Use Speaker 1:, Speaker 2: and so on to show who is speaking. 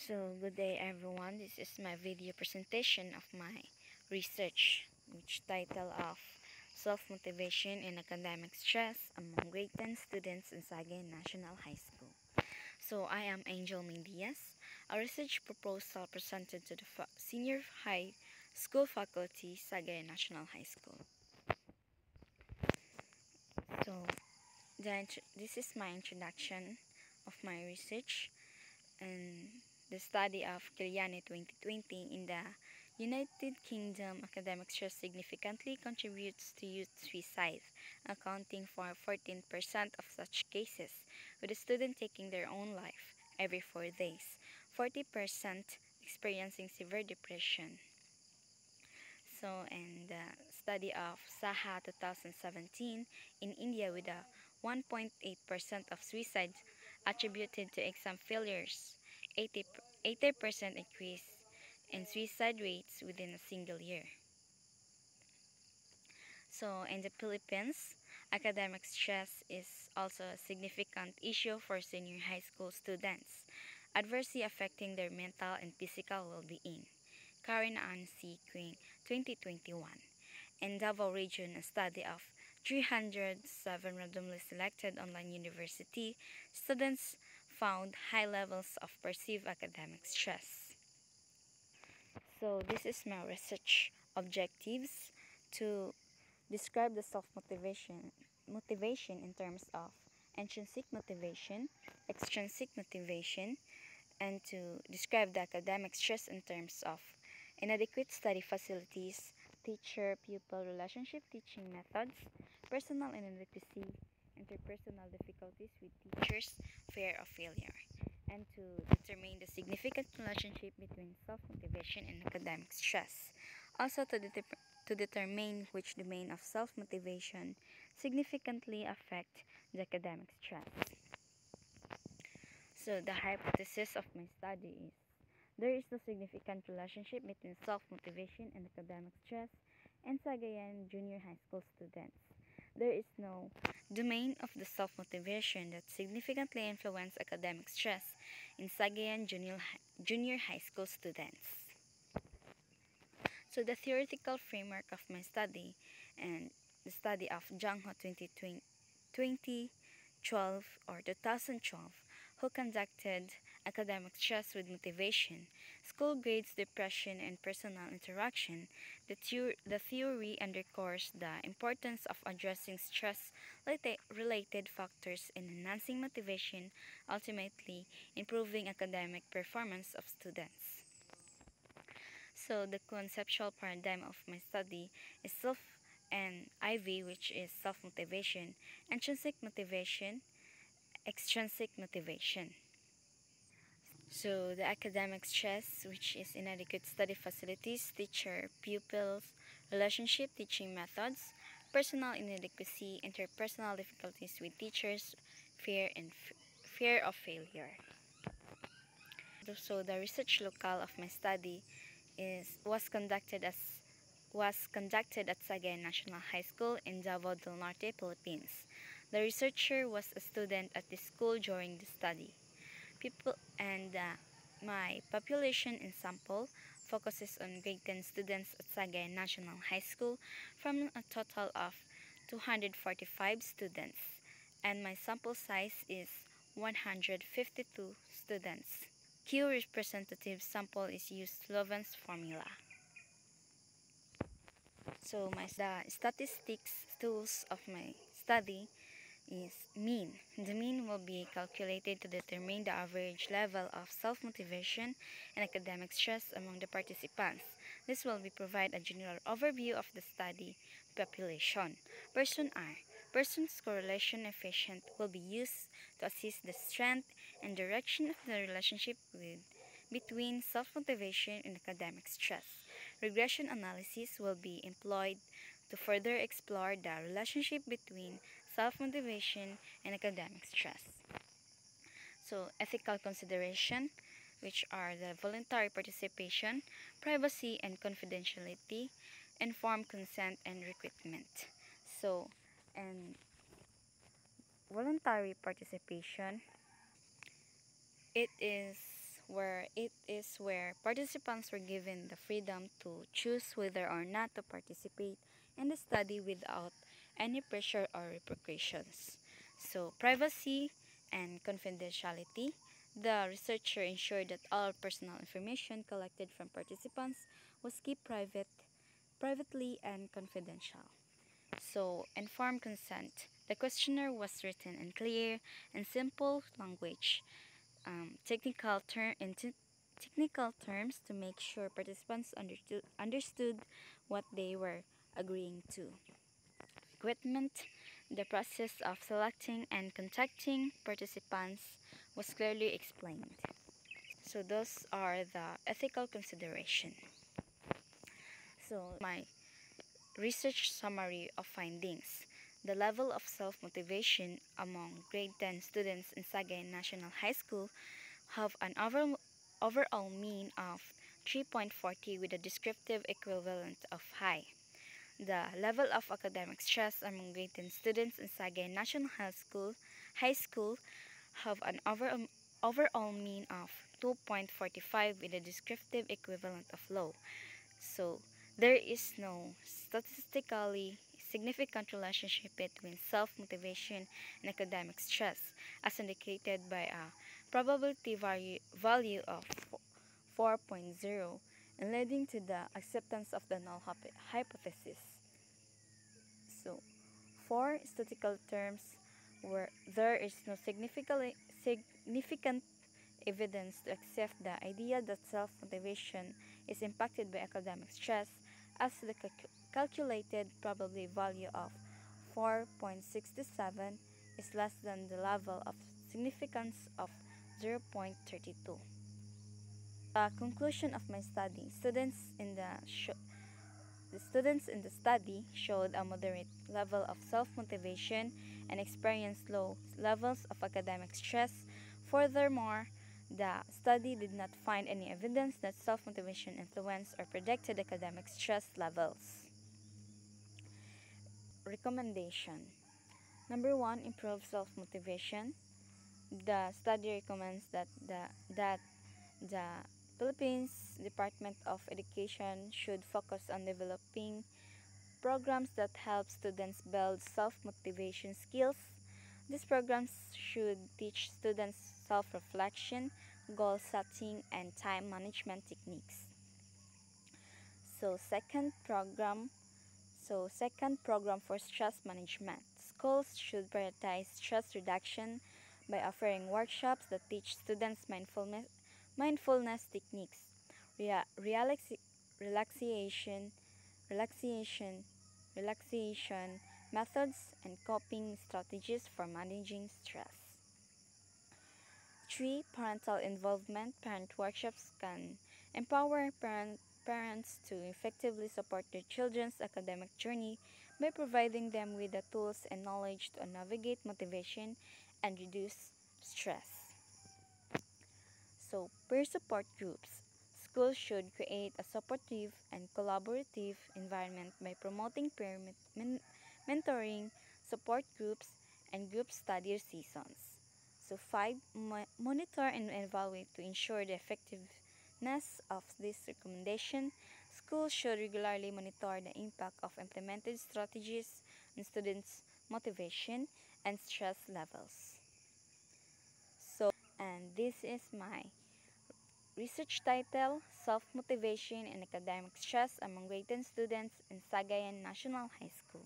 Speaker 1: So, good day everyone. This is my video presentation of my research, which title of Self-Motivation and Academic Stress Among Grade 10 Students in Sagayan National High School. So, I am Angel Mendias, a research proposal presented to the Senior High School Faculty, Sagayan National High School. So, this is my introduction of my research and the study of Kiliani 2020 in the United Kingdom. Academic stress significantly contributes to youth suicide, accounting for 14% of such cases, with a student taking their own life every 4 days, 40% experiencing severe depression. So, in the study of Saha 2017 in India, with a 1.8% of suicides attributed to exam failures, 80% increase in suicide rates within a single year. So, in the Philippines, academic stress is also a significant issue for senior high school students, adversely affecting their mental and physical well-being. Karen Ann C. Quinn, 2021. In Davao Region, a study of 307 randomly selected online university students found high levels of perceived academic stress. So this is my research objectives to describe the motivation in terms of intrinsic motivation, extrinsic motivation, and to describe the academic stress in terms of inadequate study facilities, teacher-pupil relationship teaching methods, personal inadequacy, interpersonal difficulties with teachers, fear of failure, and to determine the significant relationship between self-motivation and academic stress. Also to determine which domain of self-motivation significantly affect the academic stress. So the hypothesis of my study is there is no significant relationship between self-motivation and academic stress in Sagayan junior high school students. There is no domain of the self-motivation that significantly influence academic stress in Sagayan junior high school students. So the theoretical framework of my study and the study of Zhang Ho 2012 or 2012, who conducted academic stress with motivation, school grades, depression, and personal interaction, the theory underscores the importance of addressing stress-related factors in enhancing motivation, ultimately improving academic performance of students. So the conceptual paradigm of my study is self and IV, which is self-motivation, intrinsic motivation, extrinsic motivation. So the academic stress, which is inadequate study facilities, teacher, pupils, relationship teaching methods, personal inadequacy, interpersonal difficulties with teachers, fear of failure. So the research locale of my study was conducted at Sagayan National High School in Davao del Norte, Philippines. The researcher was a student at the school during the study. My population in sample focuses on grade 10 students at Sagayan National High School from a total of 245 students, and my sample size is 152 students. Q representative sample is used Loven's formula. So the statistics tools of my study is mean. The mean will be calculated to determine the average level of self-motivation and academic stress among the participants. This will provide a general overview of the study population. Person R. Person's correlation coefficient will be used to assess the strength and direction of the relationship between self-motivation and academic stress. Regression analysis will be employed to further explore the relationship between self-motivation and academic stress. So, ethical consideration, which are the voluntary participation, privacy and confidentiality, informed consent and recruitment. So, and voluntary participation, it is where participants were given the freedom to choose whether or not to participate in the study without any pressure or repercussions. So, privacy and confidentiality. The researcher ensured that all personal information collected from participants was kept privately and confidential. So, informed consent. The questionnaire was written in clear and simple language, technical terms to make sure participants understood what they were agreeing to. Equipment. The process of selecting and contacting participants was clearly explained. So those are the ethical consideration. So my research summary of findings. The level of self-motivation among grade 10 students in Sagayan National High School have an overall mean of 3.40 with a descriptive equivalent of high. The level of academic stress among grade 10 students in Sagayan National High School have an overall mean of 2.45 with a descriptive equivalent of low. So, there is no statistically significant relationship between self-motivation and academic stress, as indicated by a probability value of 4.0, and leading to the acceptance of the null hypothesis. So, for statistical terms, where there is no significant evidence to accept the idea that self-motivation is impacted by academic stress, as the calculated probability value of 4.67 is less than the level of significance of 0.32. The conclusion of my study, the students in the study showed a moderate level of self-motivation and experienced low levels of academic stress. Furthermore, the study did not find any evidence that self-motivation influenced or predicted academic stress levels. Recommendation. Number 1, improve self-motivation. The study recommends that the Philippines Department of Education should focus on developing programs that help students build self-motivation skills. These programs should teach students self-reflection, goal setting, and time management techniques. So second program for stress management. Schools should prioritize stress reduction by offering workshops that teach students mindfulness techniques, relaxation, relaxation, relaxation methods, and coping strategies for managing stress. 3. Parental involvement. Parent workshops can empower parents to effectively support their children's academic journey by providing them with the tools and knowledge to navigate motivation and reduce stress. So, peer support groups. Schools should create a supportive and collaborative environment by promoting peer mentoring, support groups, and group study seasons. So 5, monitor and evaluate to ensure the effectiveness of this recommendation. Schools should regularly monitor the impact of implemented strategies on students' motivation and stress levels. And this is my research title, Self-Motivation and Academic Stress Among Grade 10 Students in Sagayan National High School.